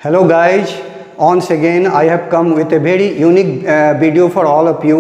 Hello guys, once again I have come with a very unique video for all of you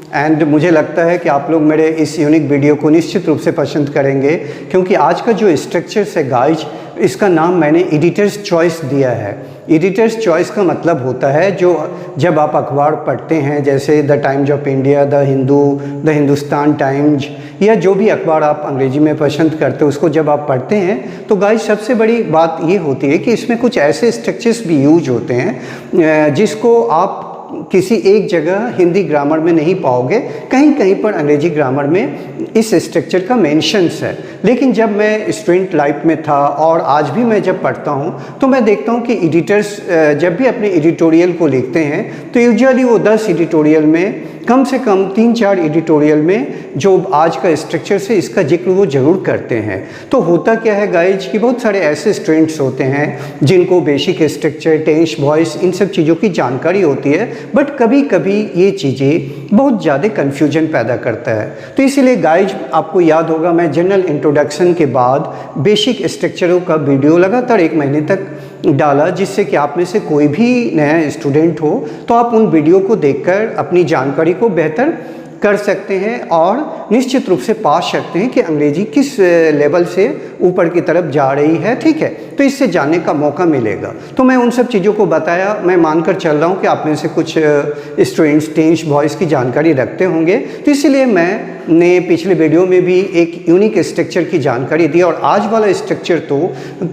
and मुझे लगता है कि आप लोग मेरे इस यूनिक वीडियो को निश्चित रूप से पसंद करेंगे क्योंकि आज का जो स्ट्रक्चर्स है गाइज, इसका नाम मैंने एडिटर्स चॉइस दिया है। एडिटर्स चॉइस का मतलब होता है जो जब आप अखबार पढ़ते हैं जैसे the times of India, the Hindu, the Hindustan times या जो भी अखबार आप अंग्रेजी में पसंद करते हो उसको जब आप पढ़ते हैं तो गाइज सबसे बड़ी बात ये होती है कि इसमें कुछ ऐसे स्ट्रक्चर्स भी यूज होते हैं जिसको आप किसी एक जगह हिंदी ग्रामर में नहीं पाओगे, कहीं कहीं पर अंग्रेजी ग्रामर में इस स्ट्रक्चर का मेंशंस है। लेकिन जब मैं स्टूडेंट लाइफ में था और आज भी मैं जब पढ़ता हूँ तो मैं देखता हूँ कि एडिटर्स जब भी अपने एडिटोरियल को लिखते हैं तो यूजुअली वो 10 एडिटोरियल में कम से कम 3-4 एडिटोरियल में जो आज का स्ट्रक्चर है इसका जिक्र वो ज़रूर करते हैं। तो होता क्या है गाइज कि बहुत सारे ऐसे स्टूडेंट्स होते हैं जिनको बेसिक स्ट्रक्चर, टेंस, वॉइस इन सब चीज़ों की जानकारी होती है, बट कभी कभी ये चीज़ें बहुत ज़्यादा कन्फ्यूजन पैदा करता है। तो इसीलिए गाइज आपको याद होगा मैं जनरल इंट्रोडक्शन के बाद बेसिक स्ट्रक्चरों का वीडियो लगातार 1 महीने तक डाला, जिससे कि आप में से कोई भी नया स्टूडेंट हो तो आप उन वीडियो को देखकर अपनी जानकारी को बेहतर कर सकते हैं और निश्चित रूप से पा सकते हैं कि अंग्रेजी किस लेवल से ऊपर की तरफ जा रही है। ठीक है, तो इससे जानने का मौका मिलेगा। तो मैं उन सब चीज़ों को बताया, मैं मानकर चल रहा हूँ कि आप में से कुछ स्टूडेंट्स टेंस वॉइस की जानकारी रखते होंगे, तो इसीलिए मैंने पिछले वीडियो में भी एक यूनिक स्ट्रक्चर की जानकारी दी और आज वाला स्ट्रक्चर तो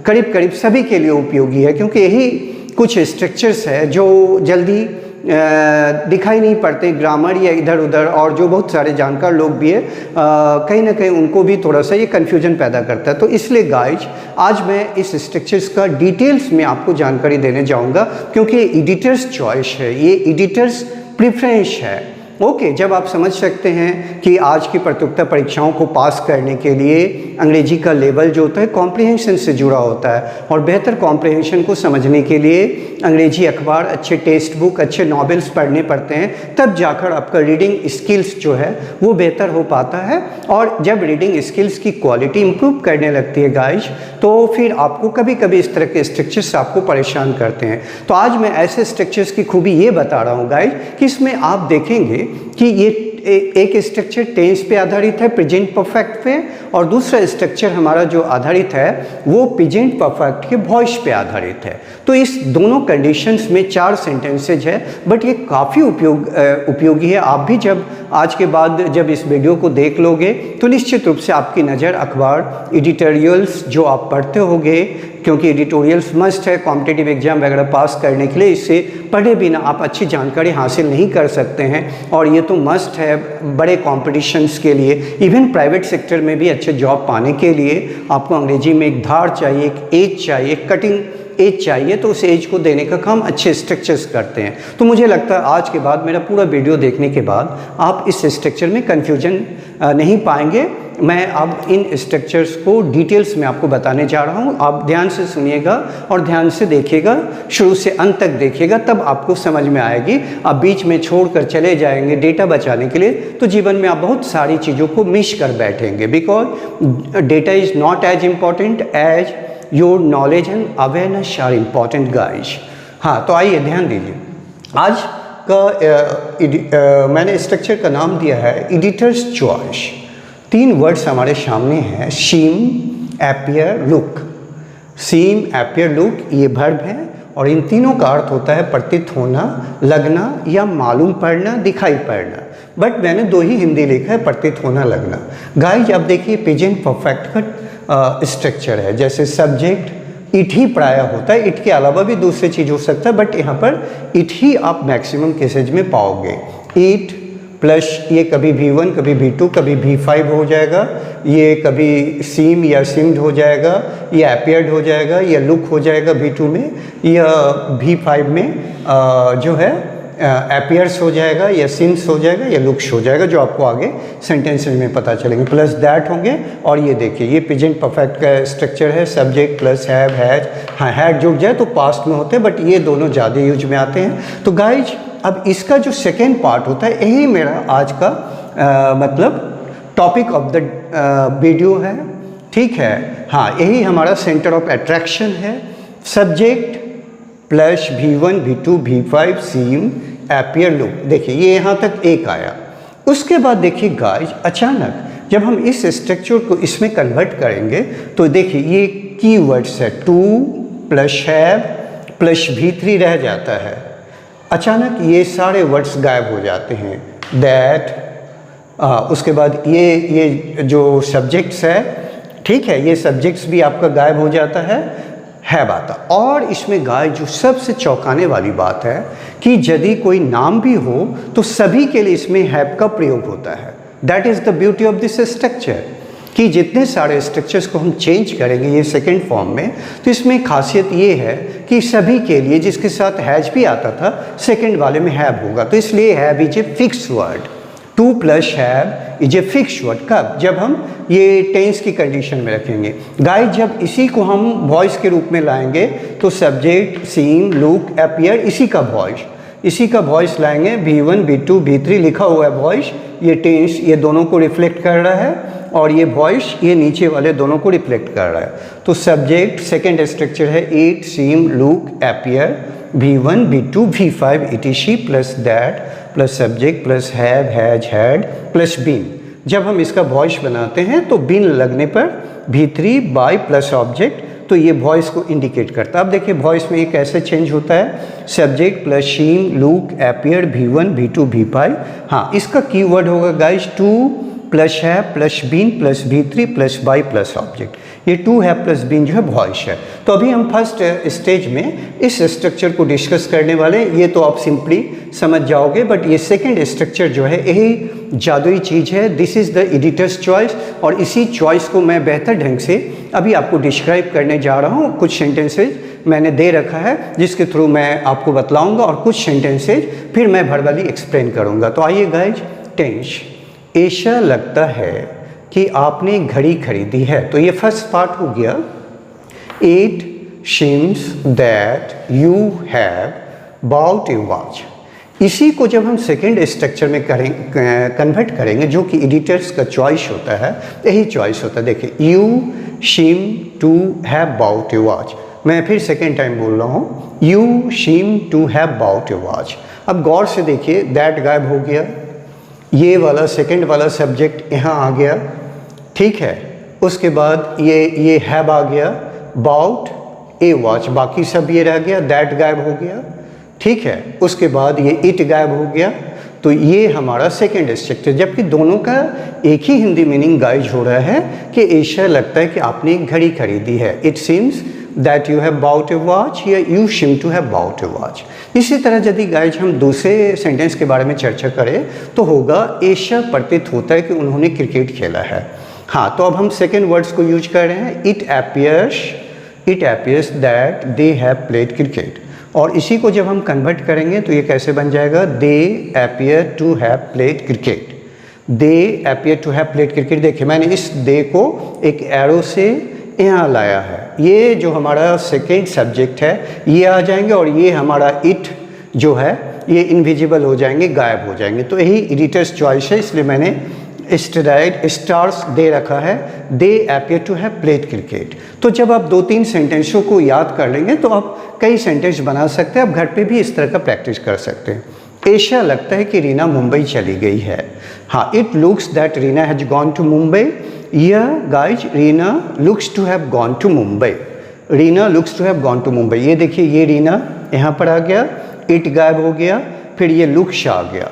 करीब करीब सभी के लिए उपयोगी है क्योंकि यही कुछ स्ट्रक्चर्स है जो जल्दी दिखाई नहीं पड़ते ग्रामर या इधर उधर, और जो बहुत सारे जानकार लोग भी है कहीं ना कहीं उनको भी थोड़ा सा ये कन्फ्यूजन पैदा करता है। तो इसलिए गाइज आज मैं इस स्ट्रक्चर्स का डिटेल्स में आपको जानकारी देने जाऊंगा क्योंकि ये एडिटर्स चॉइस है, ये एडिटर्स प्रेफरेंस है। ओके, जब आप समझ सकते हैं कि आज की प्रतियोगिता परीक्षाओं को पास करने के लिए अंग्रेजी का लेवल जो होता है कॉम्प्रिहेंशन से जुड़ा होता है और बेहतर कॉम्प्रिहेंशन को समझने के लिए अंग्रेजी अखबार, अच्छे टेक्स्ट बुक, अच्छे नॉवेल्स पढ़ने पड़ते हैं, तब जाकर आपका रीडिंग स्किल्स जो है वो बेहतर हो पाता है। और जब रीडिंग स्किल्स की क्वालिटी इंप्रूव करने लगती है गाइज तो फिर आपको कभी कभी इस तरह के स्ट्रक्चर्स आपको परेशान करते हैं। तो आज मैं ऐसे स्ट्रक्चर्स की खूबी ये बता रहा हूँ गाइज कि इसमें आप देखेंगे कि ये एक स्ट्रक्चर टेंस पे आधारित है, प्रेजेंट परफेक्ट पे, और दूसरा स्ट्रक्चर हमारा जो आधारित है वो प्रेजेंट परफेक्ट के वॉइस पे आधारित है। तो इस दोनों कंडीशंस में 4 सेंटेंसेज है, बट ये काफ़ी उपयोगी है। आप भी जब आज के बाद जब इस वीडियो को देख लोगे तो निश्चित रूप से आपकी नज़र अखबार, एडिटोरियल्स जो आप पढ़ते होगे, क्योंकि एडिटोरियल्स मस्ट है कॉम्पिटिटिव एग्जाम वगैरह पास करने के लिए, इससे पढ़े बिना आप अच्छी जानकारी हासिल नहीं कर सकते हैं और ये तो मस्ट है बड़े कॉम्पिटिशन्स के लिए। इवन प्राइवेट सेक्टर में भी अच्छे जॉब पाने के लिए आपको अंग्रेजी में एक धार चाहिए, एक एज चाहिए, एक कटिंग एज चाहिए, तो उस एज को देने का काम अच्छे स्ट्रक्चर्स करते हैं। तो मुझे लगता है आज के बाद मेरा पूरा वीडियो देखने के बाद आप इस स्ट्रक्चर में कन्फ्यूजन नहीं पाएंगे। मैं अब इन स्ट्रक्चर्स को डिटेल्स में आपको बताने जा रहा हूँ। आप ध्यान से सुनिएगा और ध्यान से देखिएगा, शुरू से अंत तक देखिएगा, तब आपको समझ में आएगी। आप बीच में छोड़कर चले जाएंगे डेटा बचाने के लिए तो जीवन में आप बहुत सारी चीज़ों को मिस कर बैठेंगे, because data is not as important as your knowledge and awareness are important guys. हाँ, तो आइए ध्यान दीजिए। आज का मैंने स्ट्रक्चर का नाम दिया है एडिटर्स चॉइस। 3 वर्ड्स हमारे सामने हैं, सीम, एपियर, लुक। सीम, एपियर, लुक ये वर्ब है और इन तीनों का अर्थ होता है प्रतीत होना, लगना या मालूम पड़ना, दिखाई पड़ना। बट मैंने 2 ही हिंदी लिखा है, प्रतीत होना, लगना। गाइज अब देखिए प्रेजेंट परफेक्ट का स्ट्रक्चर है, जैसे सब्जेक्ट इट ही प्राय होता है, इट के अलावा भी दूसरी चीज़ हो सकता है, बट यहाँ पर इट ही आप मैक्सिमम केसेज में पाओगे। इट प्लस ये कभी V1, कभी V2, कभी V5 हो जाएगा, ये कभी सीम या सिम्ड हो जाएगा, ये एपियर्ड हो जाएगा, या लुक हो जाएगा V2 में, या V5 में जो है एपियर्स हो जाएगा, या सिम्स हो जाएगा, या लुक्स हो जाएगा, जो आपको आगे सेंटेंसेस में पता चलेंगे। प्लस दैट होंगे। और ये देखिए ये प्रेजेंट परफेक्ट का स्ट्रक्चर है, सब्जेक्ट प्लस हैव, हैज। हाँ, हैड जुड़ जाए तो पास्ट में होते हैं, बट ये दोनों ज़्यादा यूज में आते हैं। तो गाइज अब इसका जो सेकेंड पार्ट होता है यही मेरा आज का मतलब टॉपिक ऑफ द वीडियो है। ठीक है, हाँ, यही हमारा सेंटर ऑफ अट्रैक्शन है। Subject plus V1 V2 V5 सीम एपियर लूक। देखिए ये यहाँ तक एक आया। उसके बाद देखिए गाइज अचानक जब हम इस स्ट्रक्चर को इसमें कन्वर्ट करेंगे तो देखिए ये कीवर्ड्स है 2 प्लस हैव प्लस V3 रह जाता है। अचानक ये सारे वर्ड्स गायब हो जाते हैं। दैट उसके बाद ये जो सब्जेक्ट्स है, ठीक है, ये सब्जेक्ट्स भी आपका गायब हो जाता है बात। और इसमें गाइस जो सबसे चौंकाने वाली बात है कि यदि कोई नाम भी हो तो सभी के लिए इसमें हैव का प्रयोग होता है। That is the beauty of this structure कि जितने सारे स्ट्रक्चर्स को हम चेंज करेंगे ये सेकेंड फॉर्म में, तो इसमें खासियत ये है कि सभी के लिए जिसके साथ हैज भी आता था सेकेंड वाले में हैव होगा। तो इसलिए have is a fix word. 2 plus have is a fix word. कब? जब हम ये टेंस की कंडीशन में रखेंगे। गाइस जब इसी को हम वॉइस के रूप में लाएंगे तो सब्जेक्ट सीम लुक अपीयर इसी का वॉइस लाएंगे। V1 V2 V3 लिखा हुआ है वॉइस, ये टेंस ये दोनों को रिफ्लेक्ट कर रहा है और ये वॉइस ये नीचे वाले दोनों को रिफ्लेक्ट कर रहा है। तो सब्जेक्ट सेकेंड स्ट्रक्चर है it seem look appear V1 V2 V5 etc plus that plus subject plus have has had plus been. जब हम इसका वॉइस बनाते हैं तो बीन लगने पर V3 बाय प्लस ऑब्जेक्ट, तो ये वॉइस को इंडिकेट करता है। अब देखिए वॉइस में ये कैसे चेंज होता है। Subject plus seem look appear V1 V2 V5। हाँ, इसका कीवर्ड होगा गाइस 2 प्लस है plus been plus V3 plus by plus object. ये 2 है प्लस बीन जो है वॉइस है। तो अभी हम फर्स्ट स्टेज में इस स्ट्रक्चर को डिस्कस करने वाले हैं। ये तो आप सिंपली समझ जाओगे, बट ये सेकेंड स्ट्रक्चर जो है यही जादुई चीज़ है। This is the editors choice, और इसी चॉइस को मैं बेहतर ढंग से अभी आपको डिस्क्राइब करने जा रहा हूँ। कुछ सेंटेंसेज मैंने दे रखा है जिसके थ्रू मैं आपको बतलाऊँगा और कुछ सेंटेंसेज फिर मैं भरवाली एक्सप्लेन करूँगा। तो आइए गाइज, टेंस। ऐसा लगता है कि आपने घड़ी खरीदी है, तो ये फर्स्ट पार्ट हो गया। It seems that you have bought a watch. इसी को जब हम सेकेंड स्ट्रक्चर में कन्वर्ट करेंगे, जो कि एडिटर्स का चॉइस होता है, यही चॉइस होता है। देखिए you seem to have bought a watch. मैं फिर सेकेंड टाइम बोल रहा हूँ, you seem to have bought a watch. अब गौर से देखिए, दैट गायब हो गया, ये वाला सेकेंड वाला सब्जेक्ट यहाँ आ गया, ठीक है। उसके बाद ये हैव आ गया, बाउट ए वॉच, बाकी सब ये रह गया, दैट गायब हो गया, ठीक है। उसके बाद ये इट गायब हो गया। तो ये हमारा सेकेंड स्ट्रक्चर, जबकि दोनों का एक ही हिंदी मीनिंग गाइज हो रहा है कि ऐसा लगता है कि आपने एक घड़ी खरीदी है। It seems that you have bought a watch या you seem to have bought a watch. इसी तरह यदि गाइज हम दूसरे सेंटेंस के बारे में चर्चा करें तो होगा ऐसा प्रतीत होता है कि उन्होंने क्रिकेट खेला है। हाँ, तो अब हम सेकेंड वर्ड्स को यूज कर रहे हैं। It appears that they have played cricket, और इसी को जब हम कन्वर्ट करेंगे तो ये कैसे बन जाएगा, they appear to have played cricket. They appear to have played cricket. देखिए मैंने इस दे को एक एरो से यहाँ लाया है। ये जो हमारा सेकेंड सब्जेक्ट है ये आ जाएंगे, और ये हमारा इट जो है ये इनविजिबल हो जाएंगे, गायब हो जाएंगे। तो यही एडिटर्स चॉइस है, इसलिए मैंने स्टार्स दे रखा है। They appear to have played cricket. तो जब आप 2-3 सेंटेंसों को याद कर लेंगे तो आप कई सेंटेंस बना सकते हैं। आप घर पे भी इस तरह का प्रैक्टिस कर सकते हैं। ऐसा लगता है कि रीना मुंबई चली गई है। हाँ, it looks that Reena has gone to Mumbai. या guys, Reena looks to have gone to Mumbai. Reena looks to have gone to Mumbai. ये देखिए, ये रीना यहाँ पर आ गया, इट गायब हो गया, फिर ये लुक्स आ गया,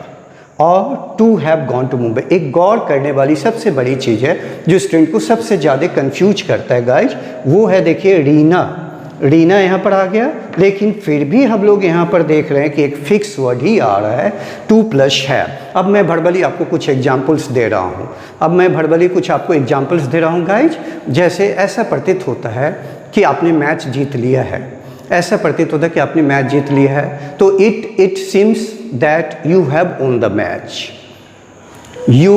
और to have gone to Mumbai. एक गौर करने वाली सबसे बड़ी चीज़ है जो स्टूडेंट को सबसे ज़्यादा कंफ्यूज करता है गाइज, वो है देखिए रीना यहाँ पर आ गया, लेकिन फिर भी हम लोग यहाँ पर देख रहे हैं कि एक फिक्स वर्ड ही आ रहा है, 2 प्लस है। अब मैं भरबली आपको कुछ एग्जाम्पल्स दे रहा हूँ। गाइज, जैसे ऐसा प्रतीत होता है कि आपने मैच जीत लिया है, ऐसा प्रतीत होता है कि आपने मैच जीत लिया है। तो it seems that you have won the match. You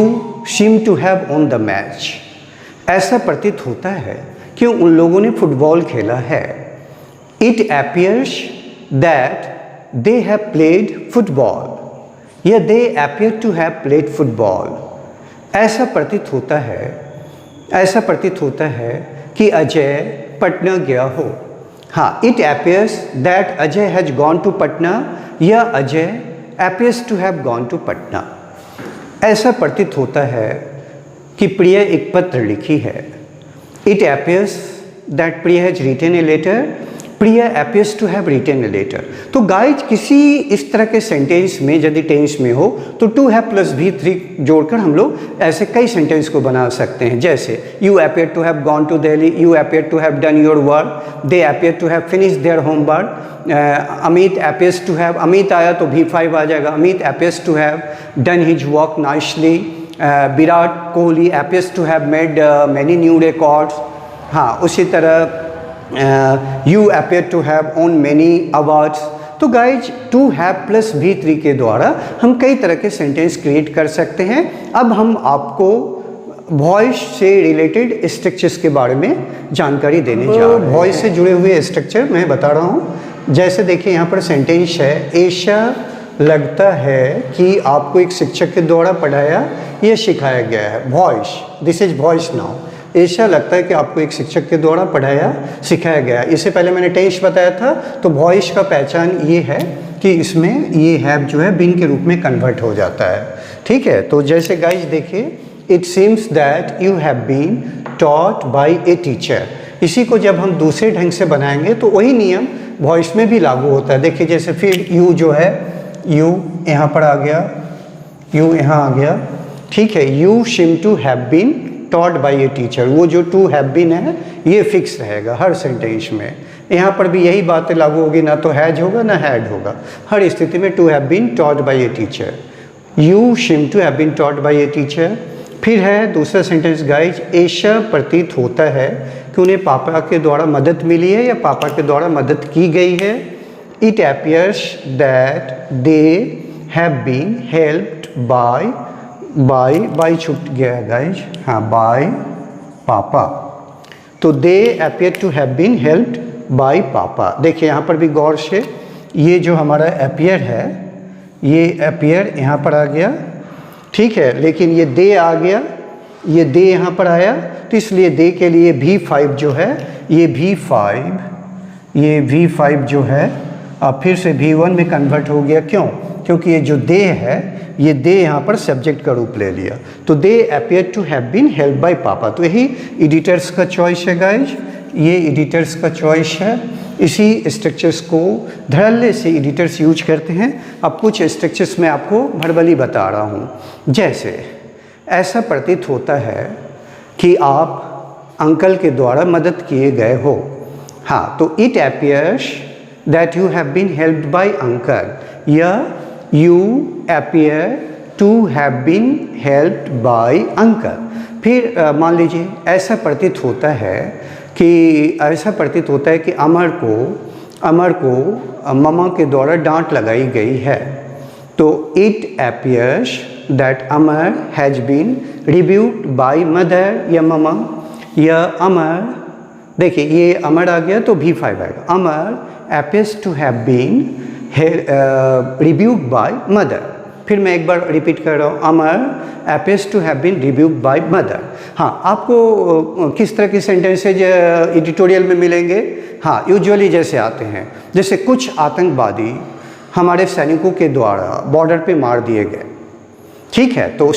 seem to have won the match. ऐसा प्रतीत होता है कि उन लोगों ने फुटबॉल खेला है। It appears that they have played football, या they appear to have played football. ऐसा प्रतीत होता है कि अजय पटना गया हो। हाँ, it appears that Ajay has gone to Patna या Ajay appears to have gone to Patna. ऐसा प्रतीत होता है कि प्रिया एक पत्र लिखी है। It appears that Priya has written a letter, Priya appears to have written a letter। तो गाइज किसी इस तरह के सेंटेंस में यदि टेंस में हो तो टू हैव प्लस V3 जोड़कर हम लोग ऐसे कई सेंटेंस को बना सकते हैं। जैसे you appear to have gone to Delhi, you appear to have done your work, they appear to have finished their homework, Amit appears to have, Amit आया तो V5 आ जाएगा, Amit appears to have done his work nicely, Virat Kohli appears to have made many new records। हाँ, उसी तरह you appear to have won many awards। तो guys to have plus V3 के द्वारा हम कई तरह के सेंटेंस क्रिएट कर सकते हैं। अब हम आपको वॉइस से रिलेटेड स्ट्रक्चर्स के बारे में जानकारी देने जा रहे हैं। वॉइस से जुड़े हुए स्ट्रक्चर मैं बता रहा हूँ। जैसे देखिए यहाँ पर सेंटेंस है, ऐसा लगता है कि आपको एक शिक्षक के द्वारा पढ़ाया या सिखाया गया है। Voice, this is voice now. ऐसा लगता है कि आपको एक शिक्षक के द्वारा पढ़ाया सिखाया गया। इससे पहले मैंने टेंस बताया था। तो वॉइस का पहचान ये है कि इसमें ये हैव जो है बिन के रूप में कन्वर्ट हो जाता है। ठीक है, तो जैसे गाइज देखिए, it seems that you have been taught by a teacher. इसी को जब हम दूसरे ढंग से बनाएंगे तो वही नियम वॉइस में भी लागू होता है। देखिए जैसे फिर यू जो है, यू यहाँ पर आ गया, यू यहाँ आ गया। ठीक है, you seem to have been taught by a teacher. वो जो टू हैव बीन है ये फिक्स रहेगा हर सेंटेंस में। यहाँ पर भी यही बातें लागू होगी, ना तो हैज होगा ना हैड होगा। हर स्थिति में to have been taught by a teacher, you seem to have been taught by a teacher. फिर है दूसरा सेंटेंस गाइज, ऐसा प्रतीत होता है कि उन्हें पापा के द्वारा मदद मिली है या पापा के द्वारा मदद की गई है। It appears that they have been helped by छूट गया गाइज, हाँ, by पापा। तो they appear to have been helped by पापा। देखिए यहाँ पर भी गौर से, ये जो हमारा appear है, ये appear यहाँ पर आ गया। ठीक है, लेकिन ये दे आ गया, ये दे यहाँ पर आया, तो इसलिए दे के लिए V5 जो है, ये V5 जो है अब फिर से V1 में कन्वर्ट हो गया। क्यों? क्योंकि ये जो दे है, ये दे यहाँ पर सब्जेक्ट का रूप ले लिया। तो they appear to have been help by papa. तो यही एडिटर्स का चॉइस है गाइज, ये एडिटर्स का चॉइस है। इसी स्ट्रक्चर्स को धड़ल्ले से एडिटर्स यूज करते हैं। अब कुछ स्ट्रक्चर्स मैं आपको वर्बली बता रहा हूँ। जैसे ऐसा प्रतीत होता है कि आप अंकल के द्वारा मदद किए गए हो। हाँ, तो it appears that you have been helped by uncle, या you appear to have been helped by uncle। फिर मान लीजिए ऐसा प्रतीत होता है कि अमर को ममा के द्वारा डांट लगाई गई है। तो it appears that Amar has been rebuked by mother या ममा, या अमर, देखिए ये अमर आ गया तो V5 आएगा। अमर appears to have been rebuked by mother। फिर मैं एक बार रिपीट कर रहा हूँ, अमर appears to have been rebuked by mother। हाँ, आपको किस तरह की सेंटेंसेज एडिटोरियल में मिलेंगे? हाँ, यूजुअली जैसे आते हैं, जैसे कुछ आतंकवादी हमारे सैनिकों के द्वारा बॉर्डर पे मार दिए गए। ठीक है, तो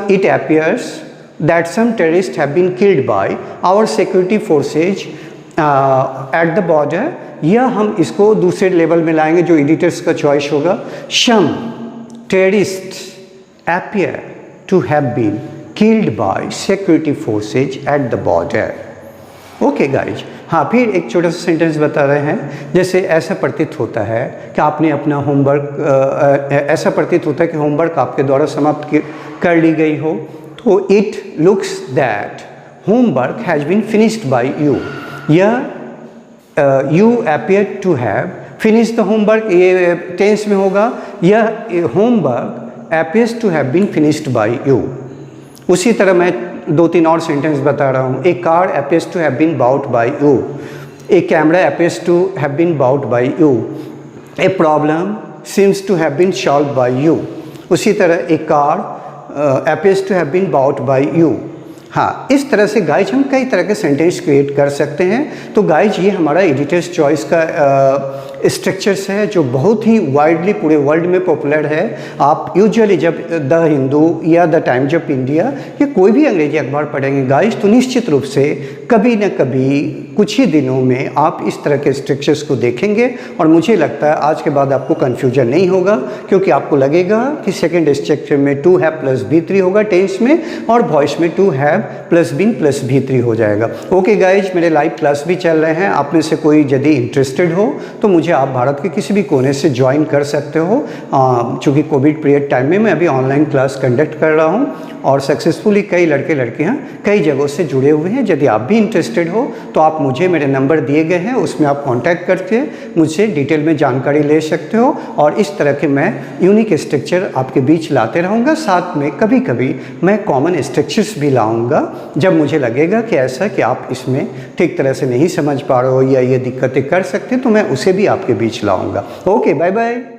it appears that some terrorists have been killed by our security forces at the border। या हम इसको दूसरे लेवल में लाएंगे जो एडिटर्स का चॉइस होगा। some terrorists appear to have been killed by security forces at the border। Okay guys, हाँ, फिर एक छोटा सा सेंटेंस बता रहे हैं। जैसे ऐसा प्रतीत होता है कि आपने अपना होमवर्क, ऐसा प्रतीत होता है कि होमवर्क आपके द्वारा समाप्त कर ली गई हो। तो it looks that homework has been finished by you, या you appear to have finish the homework, ये टेंस में होगा, या homework appears to have been finished by you. उसी तरह मैं 2-3 और सेंटेंस बता रहा हूँ। A car appears to have been bought by you, a camera appears to have been bought by you, a problem seems to have been solve by you. उसी तरह ए car appears to have been bought by you। हाँ, इस तरह से guys हम कई तरह के सेंटेंस क्रिएट कर सकते हैं। तो गाइज ये हमारा एडिटर्स चॉइस का स्ट्रक्चर्स है जो बहुत ही वाइडली पूरे वर्ल्ड में पॉपुलर है। आप यूजुअली जब द हिंदू या द टाइम्स ऑफ इंडिया या कोई भी अंग्रेजी अखबार पढ़ेंगे गाइज, तो निश्चित रूप से कभी न कभी कुछ ही दिनों में आप इस तरह के स्ट्रक्चर्स को देखेंगे और मुझे लगता है आज के बाद आपको कन्फ्यूजन नहीं होगा, क्योंकि आपको लगेगा कि सेकेंड स्ट्रक्चर में टू हैव प्लस B3 होगा टेंस में, और वॉइस में to have plus been plus B3 हो जाएगा। ओके गाइज, मेरे लाइव क्लास भी चल रहे हैं। आप में से कोई यदि इंटरेस्टेड हो तो मुझे आप भारत के किसी भी कोने से ज्वाइन कर सकते हो। चूँकि कोविड पीरियड टाइम में मैं अभी ऑनलाइन क्लास कंडक्ट कर रहा हूँ और सक्सेसफुली कई लड़के लड़कियाँ कई जगहों से जुड़े हुए हैं। यदि आप भी इंटरेस्टेड हो तो आप मुझे, मेरे नंबर दिए गए हैं, उसमें आप कांटेक्ट करके मुझसे डिटेल में जानकारी ले सकते हो। और इस तरह के मैं यूनिक स्ट्रक्चर आपके बीच लाते रहूँगा। साथ में कभी कभी मैं कॉमन स्ट्रक्चर्स भी लाऊंगा जब मुझे लगेगा कि ऐसा कि आप इसमें ठीक तरह से नहीं समझ पा रहे हो या ये दिक्कतें कर सकते, तो मैं उसे भी आपके बीच लाऊंगा। Okay, bye bye.